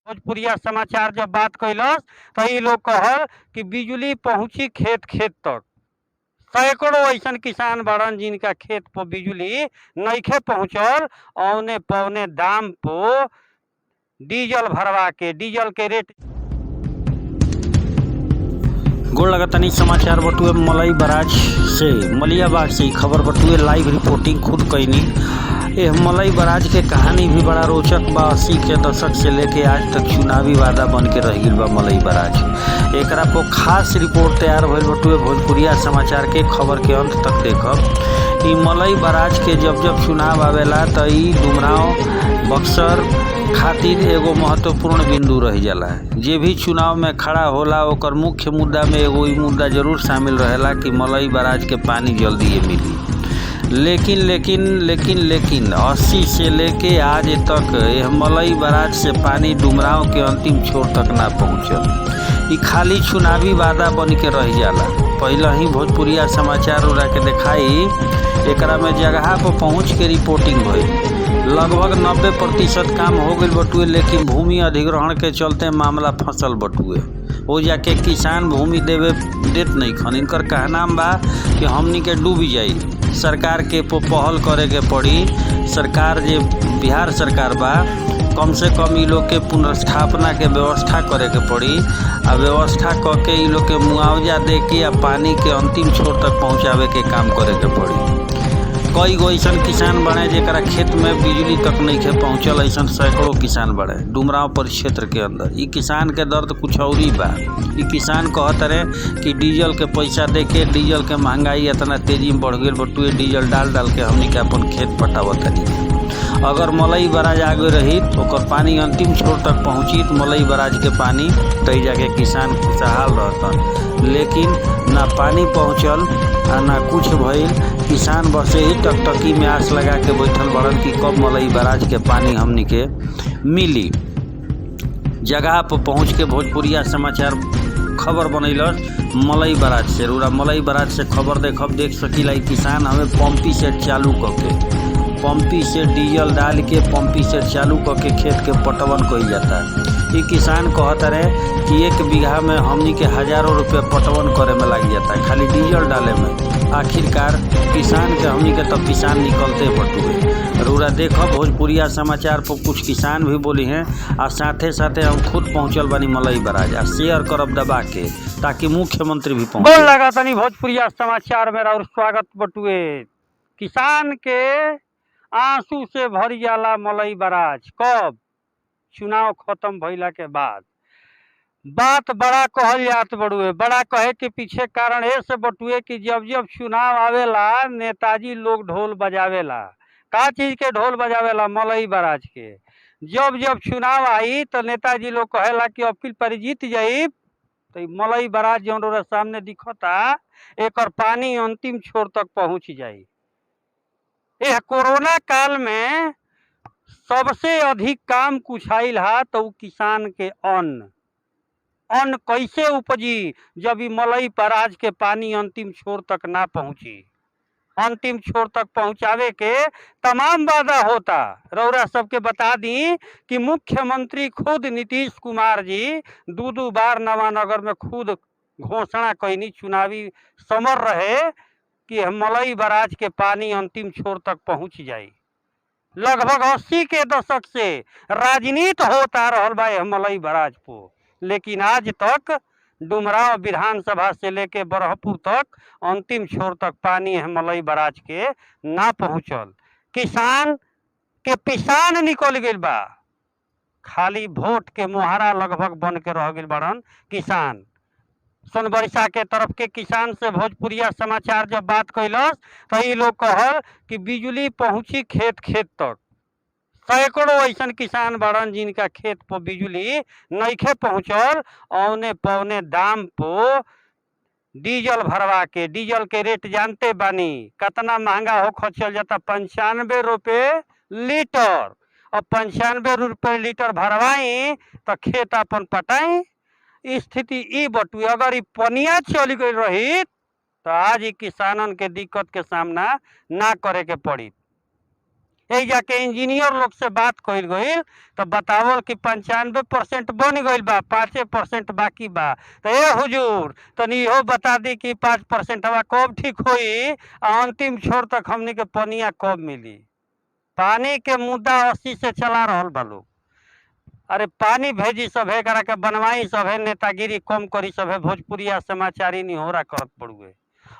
भोजपुरिया समाचार जब बात कैलस तो ये लोग कहल कि बिजली पहुंची खेत खेत तक। सैकड़ों ऐसन किसान बड़न जिनका खेत पर बिजली नइखे पहुंचल, औने पौने दाम पर डीजल भरवा के डीजल के रेट। गोड़ लगतनी समाचार बटुए मलई बराज से मलियाबाग से खबर बटुए लाइव रिपोर्टिंग खुद कैनी। यह मलई बराज के कहानी भी बड़ा रोचक बा। 80 के दशक से लेके आज तक चुनावी वादा बन के रह गइल बा मलई बराज। एकरा पर खास रिपोर्ट तैयार भइल बटुए भोजपुरिया समाचार के। खबर के अंत तक देखब। ई मलई बराज के जब जब चुनाव आवेला तो ई डुमरांव बक्सर खातिर एगो महत्वपूर्ण बिंदु रह जाला। जे भी चुनाव में खड़ा होला ओकर मुख्य मुद्दा में एगो ई मुद्दा जरूर शामिल रहेला कि मलई बराज के पानी जल्दी मिली। लेकिन 80 से लेके आज तक यह मलई बराज से पानी डुमरांव के अंतिम छोर तक ना पहुँचल। ई खाली चुनावी वादा बन के रह जाला। पहले ही भोजपुरिया समाचार उड़ा के दिखाई एकरा में जगह पर पहुँच के रिपोर्टिंग भइल। लगभग 90% काम हो गई बटुए, लेकिन भूमि अधिग्रहण के चलते मामला फंसल बटुए। हो जाके किसान भूमि देत नहीं खन। इनकर कहना बा कि हमनी के डूबी जाई। सरकार के पहल करे के पड़ी। सरकार जे बिहार सरकार बा कम से कम ई लोग के पुनर्स्थापना के व्यवस्था करे के पड़ी। आ व्यवस्था करके ई लोग के मुआवजा दे के आ पानी के अंतिम छोर तक पहुँचावे के काम करे के पड़ी। कई गो ऐसा किसान बने जेकरा खेत में बिजली तक नहीं खे पहुँचल। ऐसा सैकड़ों किसान बड़े डुमरांव परिक्षेत्र के अंदर। ई किसान के दर्द कुछ और ही बा। ई किसान कहत रहे कि डीजल के पैसा दे के डीजल के महंगाई इतना तेजी में बढ़ गई बटुए। डीजल डाल के हमनी के अपन खेत पटावत तनी। अगर मलई बराज आगे रही तो ओकर पानी अंतिम छोर तक पहुँची तो मलई बराज के पानी तई जाके किसान खुशहाल रहतन। लेकिन ना पानी पहुँचल आ ना कुछ भइल। किसान बसे ही टकटकी में आस लगा के बैठल बड़न कि कब मलई बराज के पानी हमनी के मिली। जगह पर पहुँच के भोजपुरिया समाचार खबर बनैलस मलई बराज से। रूरा मलई बराज से खबर देख सकीला। किसान हमें पंपी सेट चालू करके पंपी से डीजल डाल के पंपी सेट चालू करके खेत के पटवन कइल जाता। ये किसान कहत रहे कि 1 बीघा में हमनी के हजारों रुपये पटवन करे में लग जाता है खाली डीजल डाले में। आखिरकार किसान के हमनी के तब किसान निकलते बटुए। रूरा देखो भोजपुरिया समाचार पर कुछ किसान भी बोली हैं और साथे साथे हम खुद पहुँचल बानी मलई बराज आ शेयर करब दबा के ताकि मुख्यमंत्री भी पहुँचे। गोड़ लगा तनी भोजपुरिया समाचार में और स्वागत बटुए। किसान के आंसू से भर जाला मलई बराज कब? चुनाव खत्म भइला के बाद। बात बड़ा कहल जात बड़ुए। बड़ा कहे के पीछे कारण ऐसे बटुए कि जब जब चुनाव आवेला नेताजी लोग ढोल बजावेला। का चीज के ढोल बजावेला? मलई बराज के। जब जब चुनाव आई तो नेताजी लोग कहेला कि अपील पर जीत जाई तो मलई बराज जौन सामने दिखता एकर पानी अंतिम छोर तक पहुँच जाई। यह कोरोना काल में सबसे अधिक काम कुछाइल हा तो किसान के अन्न कैसे उपजी जब ई मलई बराज के पानी अंतिम छोर तक ना पहुँची। अंतिम छोर तक पहुँचावे के तमाम वादा होता। रौरा सबके बता दी कि मुख्यमंत्री खुद नीतीश कुमार जी 2 बार नवानगर में खुद घोषणा कैनी। चुनावी समर रहे कि मलई बराज के पानी अंतिम छोर तक पहुँच जाई। लगभग 80 के दशक से राजनीति होता रहल बा मलई बराज पर, लेकिन आज तक डुमरांव विधानसभा से लेके बरहपुर तक अंतिम छोर तक पानी मलई बराज के ना पहुँचल। किसान के पिसान निकल गइल बा। खाली वोट के मुहारा लगभग बन के रह गइल बड़न किसान। सोनबरसा के तरफ के किसान से भोजपुरिया समाचार जब बात कैलस तो ये लोग कहल कि बिजली पहुँची खेत खेत तक। सैकड़ों ऐसा किसान बड़न जिनका खेत पर बिजली नइखे पहुँचल, औने पौने दाम पर डीजल भरवा के डीजल के रेट जानते बानी कितना महंगा हो चल जाता। 95 रुपये लीटर। अब 95 रुपये लीटर भरवाई तो खेत अपन पटाई। स्थिति ई बटुए। अगर ई पनिया चली गई रही तो आज किसानन के दिक्कत के सामना ना करे के पड़ी। यही जाके इंजीनियर लोग से बात कइल गइल तो बतावल कि 95% बन गइल बा, 5% बाकी बा। तो ए हुजूर तनी इहो बता दी कि 5% कब ठीक होई आ अंतिम छोर तक हमनी के पनिया कब मिली। पानी के मुद्दा 80 से चला रहल बा लोग। अरे पानी भेजी सभे करा के बनवाई सभे, नेतागिरी कम करी सभे, भोजपुरिया समाचारी निहोरा करत पड़ुए।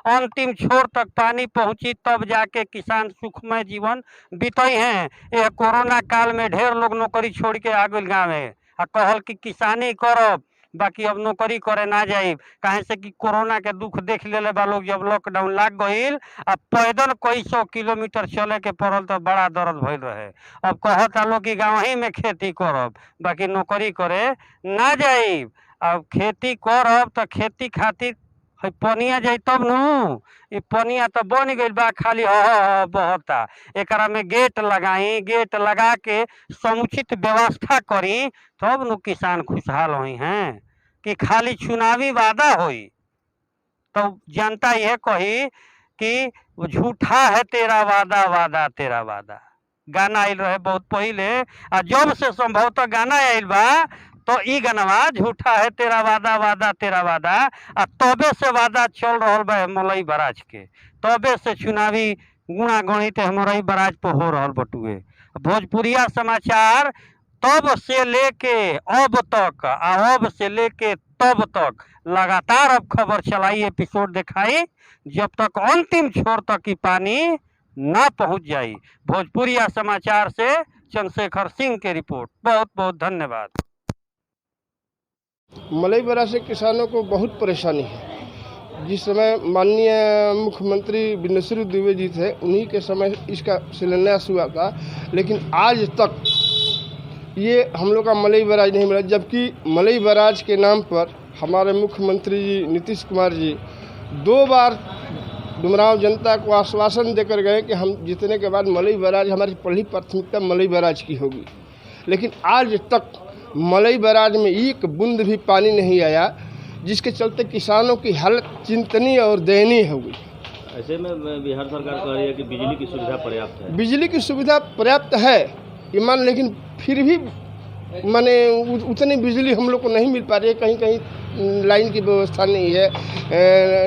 अंतिम छोर तक पानी पहुंची तब जाके किसान सुखमय जीवन बीतई हैं। यह कोरोना काल में ढेर लोग नौकरी छोड़ के आ गइल गाँवे आ कहल कि किसानी करब, बाकी अब नौकरी करे ना जाई। काहे से कि कोरोना के दुख देख लेले बा लोग। जब लॉकडाउन लाग गईल आ पैदल कई 100 किलोमीटर चले के पड़ल तो बड़ा दर्द भइल रहे। अब कहता लोग कि गाँव ही में खेती करब, बाकी नौकरी करे ना जाई। अब खेती करब तो खेती खातिर है पनिया जाई तब नु। ये पनिया तो बन गइल बा, खाली बहता। एकरा में गेट लगाई, गेट लगा के समुचित व्यवस्था करी तब नु किसान खुशहाल होई हैं कि खाली चुनावी वादा होई। तो जनता यह कही कि झूठा है तेरा वादा, वादा तेरा वादा। गाना आइल रहे बहुत पहले, आ जब से संभवतः गाना आइल बा तो ई गनवा झूठा है तेरा वादा, वादा तेरा वादा। आ तबे से वादा चल रहल बा मलई बराज के, तबे से चुनावी गुणा गणित मलई बराज पर हो रहल बटुए। भोजपुरिया समाचार तब से लेके अब तक आ अब से लेके तब तक लगातार अब खबर चलाई, एपिसोड दिखाई, जब तक अंतिम छोर तक की पानी ना पहुंच जाई। भोजपुरिया समाचार से चंद्रशेखर सिंह की रिपोर्ट। बहुत बहुत धन्यवाद। मलई बराज से किसानों को बहुत परेशानी है। जिस समय माननीय मुख्यमंत्री विनोद दुबे जी थे, उन्हीं के समय इसका शिलान्यास हुआ था, लेकिन आज तक ये हम लोग का मलई बराज नहीं मिला। जबकि मलई बराज के नाम पर हमारे मुख्यमंत्री जी नीतीश कुमार जी 2 बार डुमरांव जनता को आश्वासन देकर गए कि हम जीतने के बाद मलई बराज, हमारी पहली प्राथमिकता मलई बराज की होगी। लेकिन आज तक मलई बराज में एक बूंद भी पानी नहीं आया, जिसके चलते किसानों की हालत चिंतनीय और दयनीय हो गई। ऐसे में बिहार सरकार कह रही है कि बिजली की सुविधा पर्याप्त है। बिजली की सुविधा पर्याप्त है ईमान, लेकिन फिर भी माने उतनी बिजली हम लोग को नहीं मिल पा रही है। कहीं कहीं लाइन की व्यवस्था नहीं है,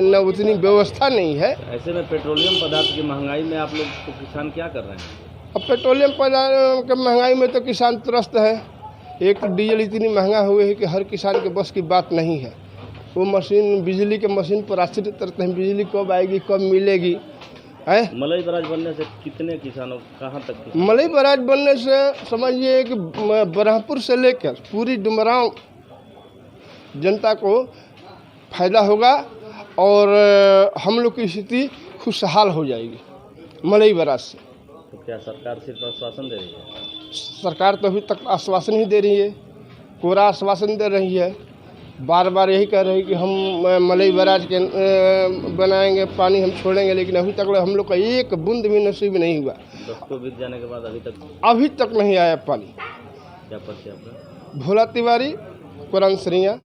न उतनी व्यवस्था नहीं है। ऐसे में पेट्रोलियम पदार्थ की महंगाई में आप लोग तो किसान क्या कर रहे हैं? अब पेट्रोलियम पदार्थ की महंगाई में तो किसान त्रस्त है। एक डीजल इतनी महंगा हुए है कि हर किसान के बस की बात नहीं है। वो मशीन, बिजली के मशीन पर आश्रित करते हैं, बिजली कब आएगी, कब मिलेगी। मलई बराज बनने से कितने किसानों, कहाँ तक? मलई बराज बनने से समझिए कि ब्रह्मपुर से लेकर पूरी डुमरांव जनता को फायदा होगा और हम लोग की स्थिति खुशहाल हो जाएगी मलई बराज से। तो क्या सरकार सिर्फ आश्वासन दे रही है? सरकार तो अभी तक आश्वासन ही दे रही है, कोरा आश्वासन दे रही है। बार बार यही कह रही है कि हम मलई बराज के बनाएंगे, पानी हम छोड़ेंगे, लेकिन अभी तक हम लोग का एक बूंद भी नसीब नहीं हुआ। दस्तों बीत जाने के बाद अभी तक नहीं आया पानी। क्या परिचय आपका? भोला तिवारी, कुरान सरिया।